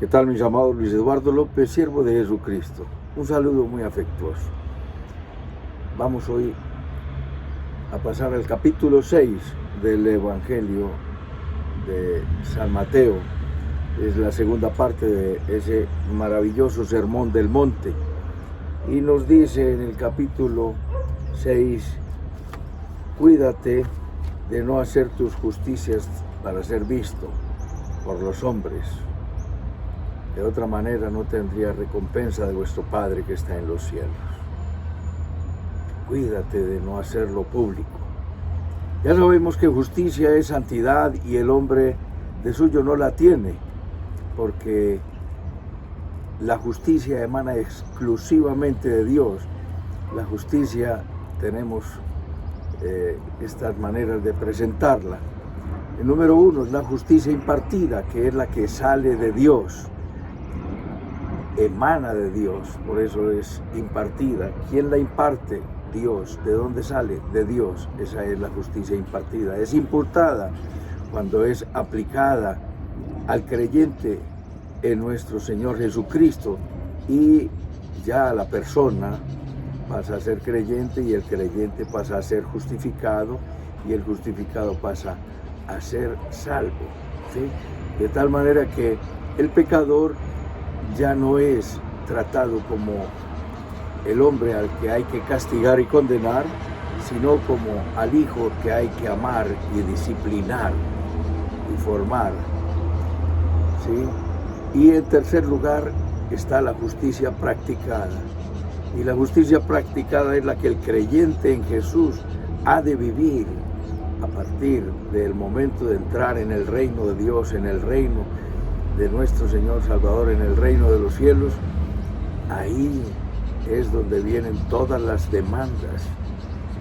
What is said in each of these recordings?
¿Qué tal, mis amados? Luis Eduardo López, siervo de Jesucristo. Un saludo muy afectuoso. Vamos hoy a pasar al capítulo 6 del Evangelio de San Mateo. Es la segunda parte de ese maravilloso sermón del monte. Y nos dice en el capítulo 6, cuídate de no hacer tus justicias para ser visto por los hombres. De otra manera no tendría recompensa de vuestro Padre que está en los cielos. Cuídate de no hacerlo público. Ya sabemos que justicia es santidad y el hombre de suyo no la tiene, porque la justicia emana exclusivamente de Dios. La justicia tenemos estas maneras de presentarla. El número 1 es la justicia impartida, que es la que sale de Dios. Emana de Dios, por eso es impartida. ¿Quién la imparte? Dios. ¿De dónde sale? De Dios. Esa es la justicia impartida. Es imputada cuando es aplicada al creyente en nuestro Señor Jesucristo, y ya la persona pasa a ser creyente y el creyente pasa a ser justificado y el justificado pasa a ser salvo, ¿sí? De tal manera que el pecador ya no es tratado como el hombre al que hay que castigar y condenar, sino como al hijo que hay que amar y disciplinar y formar, ¿sí? Y en tercer lugar está la justicia practicada. Y la justicia practicada es la que el creyente en Jesús ha de vivir a partir del momento de entrar en el reino de Dios, en el reino de nuestro Señor Salvador, en el reino de los cielos. Ahí es donde vienen todas las demandas.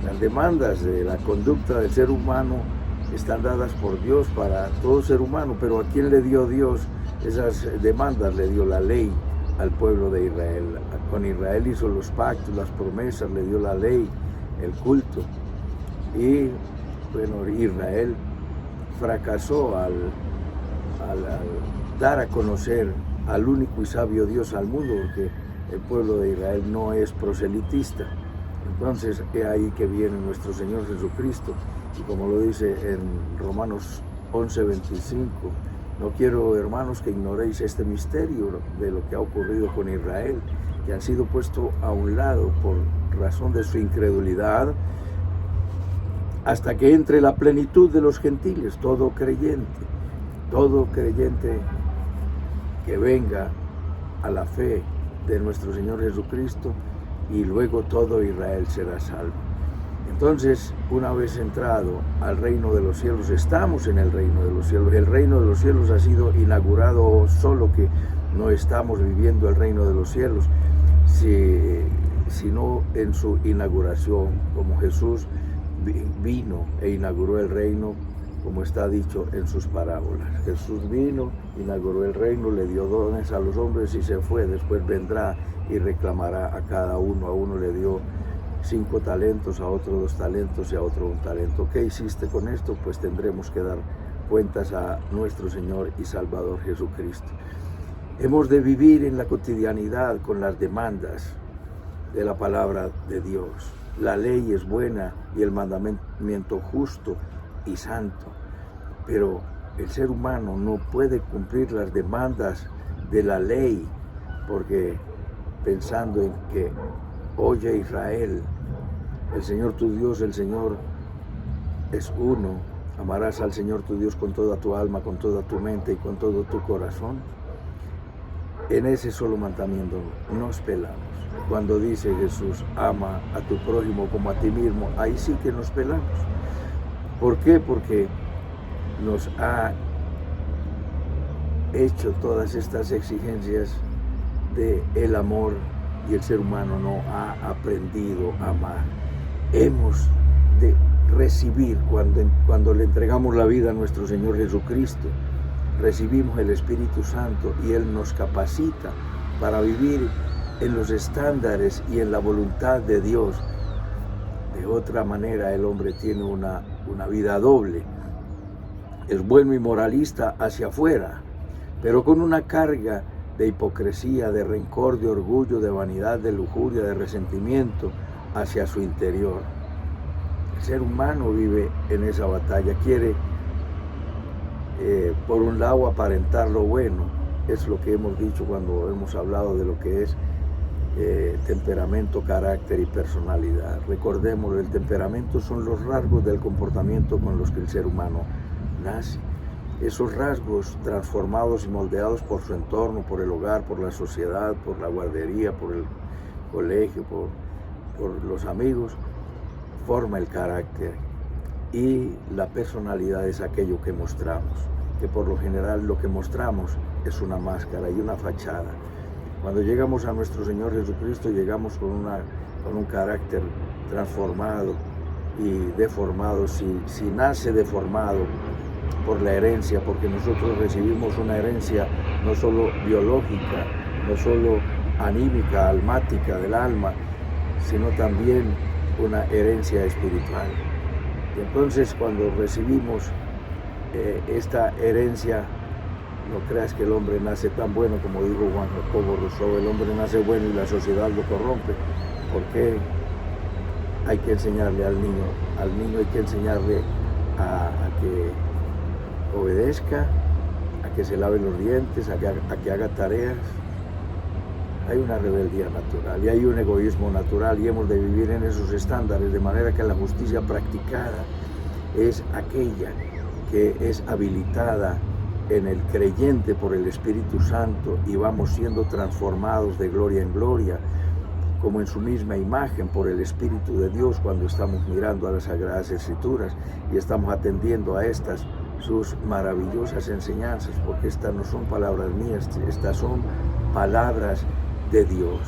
Las demandas de la conducta del ser humano están dadas por Dios para todo ser humano, pero ¿a quién le dio Dios esas demandas? Le dio la ley al pueblo de Israel. Con Israel hizo los pactos, las promesas, le dio la ley, el culto. Y bueno, Israel fracasó al dar a conocer al único y sabio Dios al mundo, porque el pueblo de Israel no es proselitista. Entonces es ahí que viene nuestro Señor Jesucristo, y como lo dice en Romanos 11:25, no quiero, hermanos, que ignoréis este misterio de lo que ha ocurrido con Israel, que han sido puestos a un lado por razón de su incredulidad, hasta que entre la plenitud de los gentiles. Todo creyente que venga a la fe de nuestro Señor Jesucristo, y luego todo Israel será salvo. Entonces, una vez entrado al reino de los cielos, estamos en el reino de los cielos. El reino de los cielos ha sido inaugurado, solo que no estamos viviendo el reino de los cielos, sino en su inauguración, como Jesús vino e inauguró el reino, como está dicho en sus parábolas. Jesús vino, inauguró el reino, le dio dones a los hombres y se fue. Después vendrá y reclamará a cada uno. A uno le dio 5 talentos, a otro 2 talentos y a otro 1 talento. ¿Qué hiciste con esto? Pues tendremos que dar cuentas a nuestro Señor y Salvador Jesucristo. Hemos de vivir en la cotidianidad con las demandas de la palabra de Dios. La ley es buena y el mandamiento justo y santo, pero el ser humano no puede cumplir las demandas de la ley, porque pensando en que, oye Israel, el Señor tu Dios, el Señor es uno, amarás al Señor tu Dios con toda tu alma, con toda tu mente y con todo tu corazón. En ese solo mandamiento nos pelamos. Cuando dice Jesús, ama a tu prójimo como a ti mismo, ahí sí que nos pelamos. ¿Por qué? Porque nos ha hecho todas estas exigencias del amor, y el ser humano no ha aprendido a amar. Hemos de recibir, cuando le entregamos la vida a nuestro Señor Jesucristo, recibimos el Espíritu Santo y Él nos capacita para vivir en los estándares y en la voluntad de Dios. De otra manera el hombre tiene una vida doble. Es bueno y moralista hacia afuera, pero con una carga de hipocresía, de rencor, de orgullo, de vanidad, de lujuria, de resentimiento hacia su interior. El ser humano vive en esa batalla, quiere por un lado aparentar lo bueno, es lo que hemos dicho cuando hemos hablado de lo que es temperamento, carácter y personalidad. Recordemos, el temperamento son los rasgos del comportamiento con los que el ser humano nace. Esos rasgos transformados y moldeados por su entorno, por el hogar, por la sociedad, por la guardería, por el colegio, por los amigos, forma el carácter. Y la personalidad es aquello que mostramos, que por lo general lo que mostramos es una máscara y una fachada. Cuando llegamos a nuestro Señor Jesucristo, llegamos con un carácter transformado y deformado. Si nace deformado por la herencia, porque nosotros recibimos una herencia no solo biológica, no solo anímica, almática del alma, sino también una herencia espiritual. Y entonces cuando recibimos esta herencia, no creas que el hombre nace tan bueno como dijo Juan Jacobo Rousseau, el hombre nace bueno y la sociedad lo corrompe. ¿Por qué hay que enseñarle al niño? Al niño hay que enseñarle a que obedezca, a que se lave los dientes, a que haga tareas. Hay una rebeldía natural y hay un egoísmo natural y hemos de vivir en esos estándares, de manera que la justicia practicada es aquella que es habilitada en el creyente por el Espíritu Santo y vamos siendo transformados de gloria en gloria, como en su misma imagen por el Espíritu de Dios cuando estamos mirando a las Sagradas Escrituras y estamos atendiendo a estas sus maravillosas enseñanzas, porque estas no son palabras mías, estas son palabras de Dios.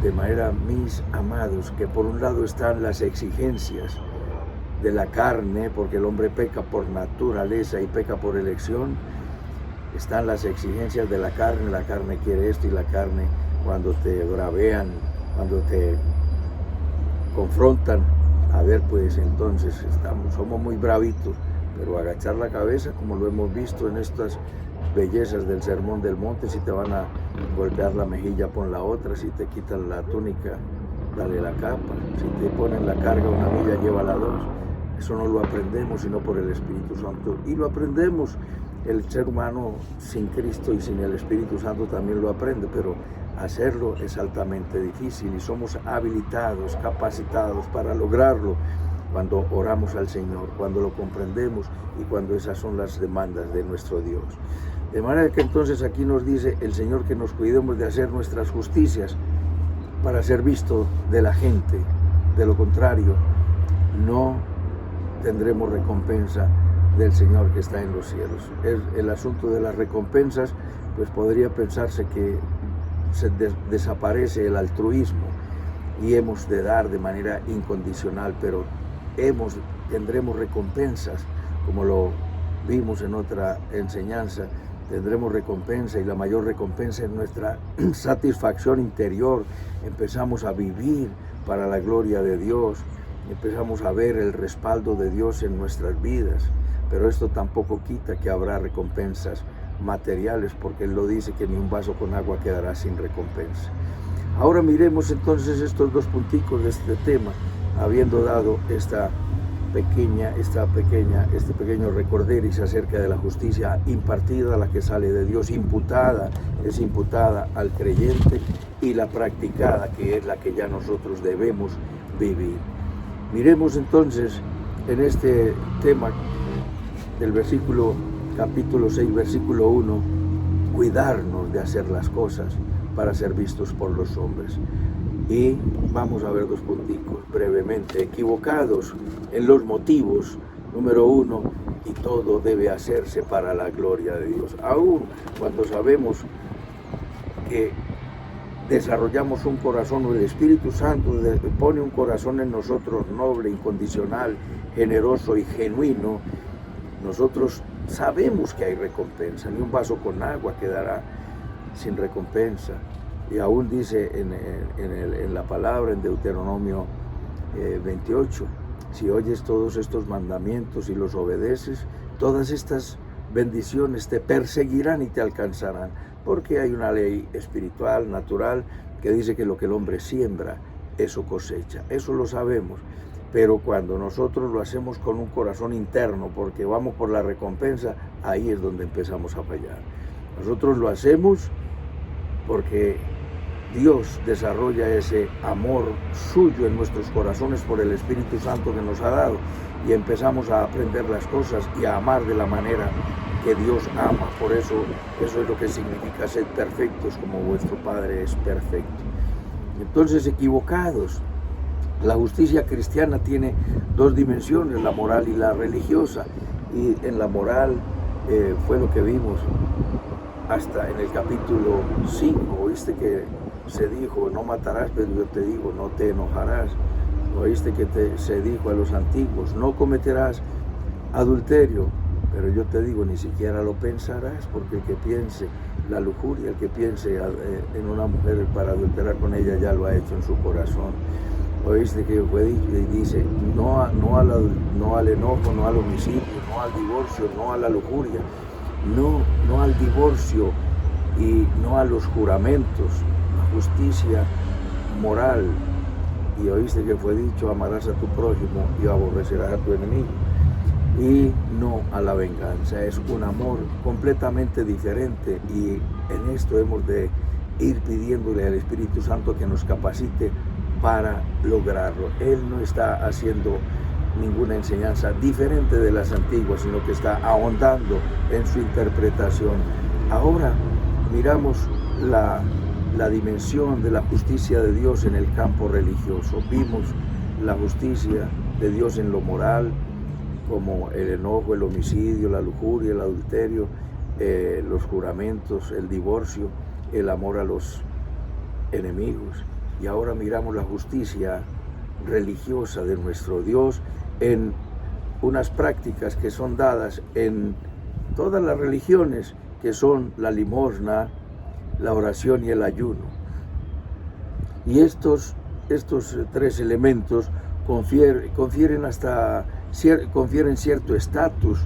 De manera, mis amados, que por un lado están las exigencias de la carne, porque el hombre peca por naturaleza y peca por elección, están las exigencias de la carne quiere esto y la carne cuando te bravean, cuando te confrontan, a ver pues entonces somos muy bravitos, pero agachar la cabeza, como lo hemos visto en estas bellezas del Sermón del Monte, si te van a golpear la mejilla, pon la otra, si te quitan la túnica, dale la capa, si te ponen la carga una milla, llévala dos. Eso no lo aprendemos sino por el Espíritu Santo, y lo aprendemos. El ser humano sin Cristo y sin el Espíritu Santo también lo aprende, pero hacerlo es altamente difícil y somos habilitados, capacitados para lograrlo cuando oramos al Señor, cuando lo comprendemos y cuando esas son las demandas de nuestro Dios. De manera que entonces aquí nos dice el Señor que nos cuidemos de hacer nuestras justicias para ser visto de la gente. De lo contrario, no tendremos recompensa del Señor que está en los cielos. El asunto de las recompensas, pues podría pensarse que desaparece el altruismo y hemos de dar de manera incondicional, pero tendremos recompensas, como lo vimos en otra enseñanza, tendremos recompensa, y la mayor recompensa es nuestra satisfacción interior. Empezamos a vivir para la gloria de Dios, empezamos a ver el respaldo de Dios en nuestras vidas, pero esto tampoco quita que habrá recompensas materiales, porque Él lo dice que ni un vaso con agua quedará sin recompensa. Ahora miremos entonces estos dos punticos de este tema, habiendo dado este pequeño recorderis acerca de la justicia impartida, la que sale de Dios, es imputada al creyente, y la practicada, que es la que ya nosotros debemos vivir. Miremos entonces en este tema del capítulo 6, versículo 1, cuidarnos de hacer las cosas para ser vistos por los hombres. Y vamos a ver dos punticos brevemente. Equivocados en los motivos, número 1, y todo debe hacerse para la gloria de Dios. Aún cuando sabemos que desarrollamos un corazón, o el Espíritu Santo pone un corazón en nosotros noble, incondicional, generoso y genuino, nosotros sabemos que hay recompensa. Ni un vaso con agua quedará sin recompensa. Y aún dice en la palabra, en Deuteronomio 28, si oyes todos estos mandamientos y los obedeces, todas estas bendiciones te perseguirán y te alcanzarán, porque hay una ley espiritual, natural, que dice que lo que el hombre siembra, eso cosecha. Eso lo sabemos, pero cuando nosotros lo hacemos con un corazón interno, porque vamos por la recompensa, ahí es donde empezamos a fallar. Nosotros lo hacemos porque Dios desarrolla ese amor suyo en nuestros corazones por el Espíritu Santo que nos ha dado, y empezamos a aprender las cosas y a amar de la manera que Dios ama. Por eso, eso es lo que significa ser perfectos como vuestro Padre es perfecto. Entonces, equivocados. La justicia cristiana tiene dos dimensiones, la moral y la religiosa. Y en la moral fue lo que vimos hasta en el capítulo 5. Oíste que se dijo, no matarás, pero yo te digo, no te enojarás. Oíste que se dijo a los antiguos, no cometerás adulterio, pero yo te digo, ni siquiera lo pensarás, porque el que piense la lujuria, el que piense en una mujer para adulterar con ella, ya lo ha hecho en su corazón. Oíste que fue dicho, y dice, no al enojo, no al homicidio, no al divorcio, no a la lujuria, no al divorcio y no a los juramentos, la justicia moral. Y oíste que fue dicho, amarás a tu prójimo y aborrecerás a tu enemigo. Y no a la venganza. Es un amor completamente diferente, y en esto hemos de ir pidiéndole al Espíritu Santo que nos capacite para lograrlo. Él no está haciendo ninguna enseñanza diferente de las antiguas, sino que está ahondando en su interpretación. Ahora miramos la dimensión de la justicia de Dios en el campo religioso. Vimos la justicia de Dios en lo moral, como el enojo, el homicidio, la lujuria, el adulterio, los juramentos, el divorcio, el amor a los enemigos. Y ahora miramos la justicia religiosa de nuestro Dios en unas prácticas que son dadas en todas las religiones, que son la limosna, la oración y el ayuno. Y estos tres elementos confieren cierto estatus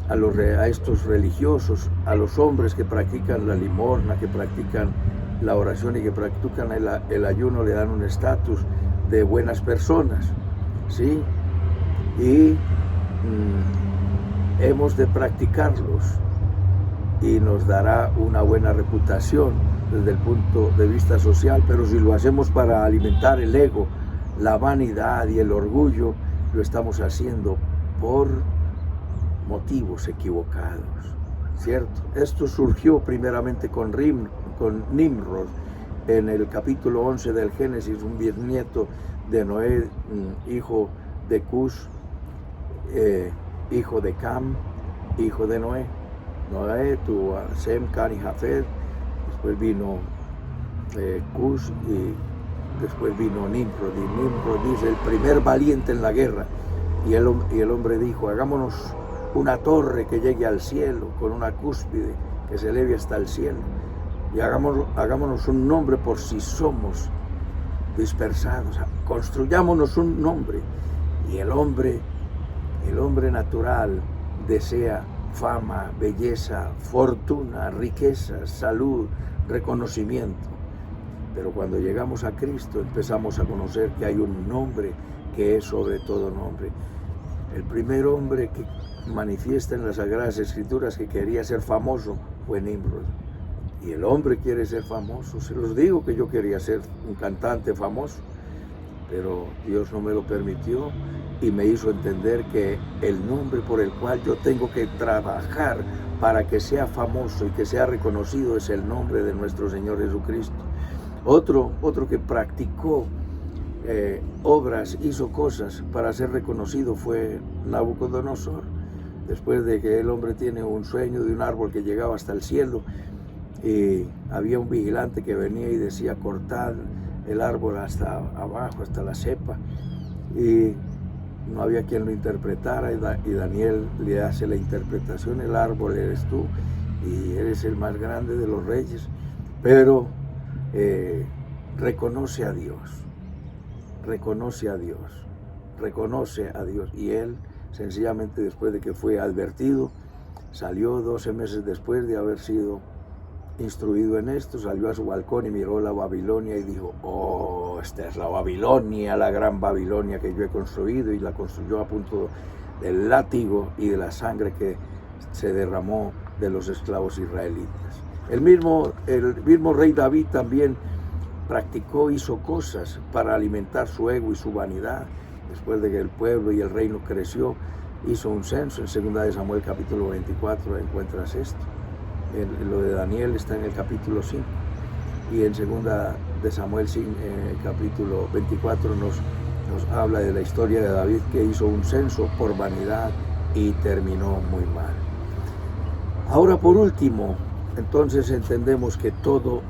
a estos religiosos, a los hombres que practican la limosna, que practican la oración y que practican el ayuno, le dan un estatus de buenas personas, ¿sí? Y hemos de practicarlos, y nos dará una buena reputación desde el punto de vista social. Pero si lo hacemos para alimentar el ego, la vanidad y el orgullo, lo estamos haciendo por motivos equivocados, ¿cierto? Esto surgió primeramente con Nimrod, en el capítulo 11 del Génesis, un bisnieto de Noé, hijo de Cus, hijo de Cam, hijo de Noé. Noé tuvo a Sem, Can y Jafet, después vino Cus, y después vino Nimrod. Y Nimrod dice, el primer valiente en la guerra. Y el hombre dijo, hagámonos una torre que llegue al cielo, con una cúspide que se eleve hasta el cielo, y hagámonos un nombre por si somos dispersados, construyámonos un nombre. Y el hombre natural desea fama, belleza, fortuna, riqueza, salud, reconocimiento. Pero cuando llegamos a Cristo empezamos a conocer que hay un nombre que es sobre todo nombre. El primer hombre que manifiesta en las Sagradas Escrituras que quería ser famoso fue Nimrod. Y el hombre quiere ser famoso. Se los digo que yo quería ser un cantante famoso, pero Dios no me lo permitió, y me hizo entender que el nombre por el cual yo tengo que trabajar para que sea famoso y que sea reconocido es el nombre de nuestro Señor Jesucristo. Otro que practicó obras, hizo cosas para ser reconocido fue Nabucodonosor. Después de que el hombre tiene un sueño de un árbol que llegaba hasta el cielo, y había un vigilante que venía y decía, cortad el árbol hasta abajo, hasta la cepa, y no había quien lo interpretara, y Daniel le hace la interpretación, el árbol eres tú, y eres el más grande de los reyes, pero reconoce a Dios, y él sencillamente, después de que fue advertido, Salió 12 meses después de haber sido instruido en esto, salió a su balcón y miró la Babilonia y dijo: oh, esta es la Babilonia, la gran Babilonia que yo he construido, y la construyó a punto del látigo y de la sangre que se derramó de los esclavos israelitas. El mismo rey David también hizo cosas para alimentar su ego y su vanidad. Después de que el pueblo y el reino creció, hizo un censo. En 2 de Samuel capítulo 24 encuentras esto. Lo de Daniel está en el capítulo 5. Y en 2 de Samuel capítulo 24 nos habla de la historia de David, que hizo un censo por vanidad y terminó muy mal. Ahora, por último, entonces entendemos que todo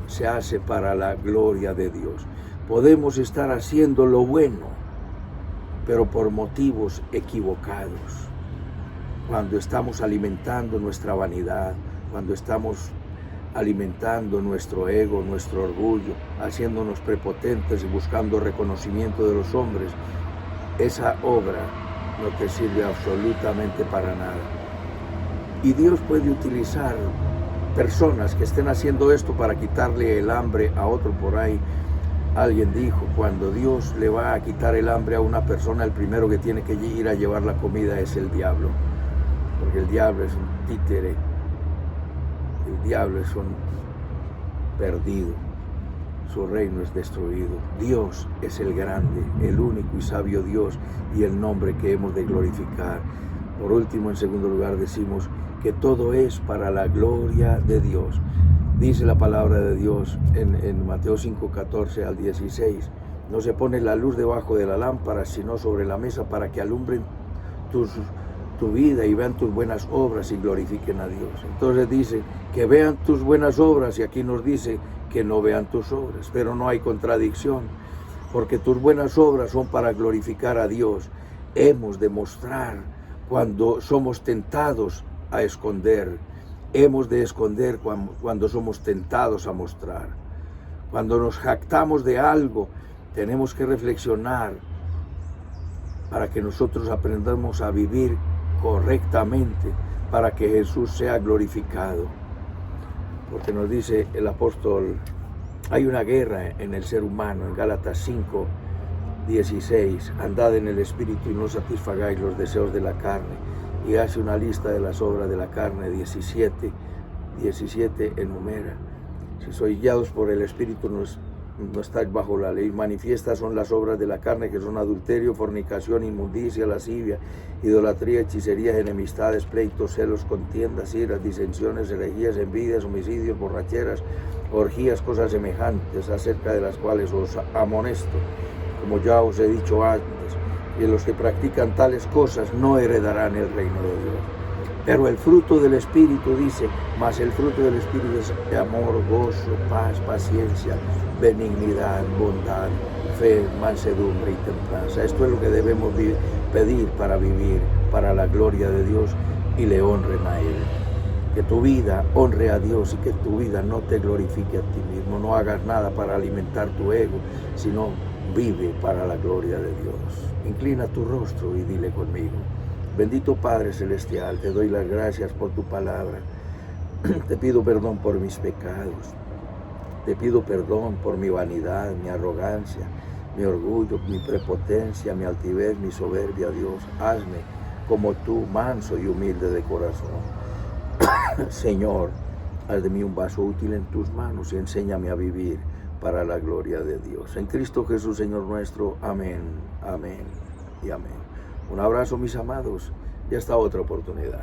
se hace para la gloria de Dios. Podemos estar haciendo lo bueno, pero por motivos equivocados. Cuando estamos alimentando nuestra vanidad, cuando estamos alimentando nuestro ego, nuestro orgullo, haciéndonos prepotentes y buscando reconocimiento de los hombres, esa obra no te sirve absolutamente para nada. Y Dios puede utilizar personas que estén haciendo esto para quitarle el hambre a otro por ahí. Alguien dijo: cuando Dios le va a quitar el hambre a una persona, el primero que tiene que ir a llevar la comida es el diablo. Porque el diablo es un títere, el diablo es un perdido, su reino es destruido. Dios es el grande, el único y sabio Dios, y el nombre que hemos de glorificar. Por último, en segundo lugar, decimos que todo es para la gloria de Dios. Dice la palabra de Dios en Mateo 5:14 al 16, no se pone la luz debajo de la lámpara, sino sobre la mesa, para que alumbren tu vida y vean tus buenas obras y glorifiquen a Dios. Entonces dice que vean tus buenas obras, y aquí nos dice que no vean tus obras, pero no hay contradicción, porque tus buenas obras son para glorificar a Dios. Hemos de mostrar cuando somos tentados a esconder. Hemos de esconder cuando somos tentados a mostrar. Cuando nos jactamos de algo, tenemos que reflexionar para que nosotros aprendamos a vivir correctamente, para que Jesús sea glorificado. Porque nos dice el apóstol, hay una guerra en el ser humano, en Gálatas 5:16, andad en el Espíritu y no satisfagáis los deseos de la carne. Y hace una lista de las obras de la carne, 17 enumera. Si sois guiados por el Espíritu, no estáis bajo la ley. Manifiestas son las obras de la carne, que son adulterio, fornicación, inmundicia, lascivia, idolatría, hechicerías, enemistades, pleitos, celos, contiendas, iras, disensiones, herejías, envidias, homicidios, borracheras, orgías, cosas semejantes, acerca de las cuales os amonesto, como ya os he dicho antes, que los que practican tales cosas no heredarán el reino de Dios. Pero el fruto del Espíritu, dice, mas el fruto del Espíritu es amor, gozo, paz, paciencia, benignidad, bondad, fe, mansedumbre y templanza. Esto es lo que debemos pedir para vivir para la gloria de Dios y le honren a Él. Que tu vida honre a Dios y que tu vida no te glorifique a ti mismo. No hagas nada para alimentar tu ego, sino vive para la gloria de Dios. Inclina tu rostro y dile conmigo: bendito Padre Celestial, te doy las gracias por tu palabra. Te pido perdón por mis pecados. Te pido perdón por mi vanidad, mi arrogancia, mi orgullo, mi prepotencia, mi altivez, mi soberbia. Dios, hazme como tú, manso y humilde de corazón. Señor, haz de mí un vaso útil en tus manos y enséñame a vivir para la gloria de Dios. En Cristo Jesús, Señor nuestro. Amén, amén y amén. Un abrazo, mis amados, y hasta otra oportunidad.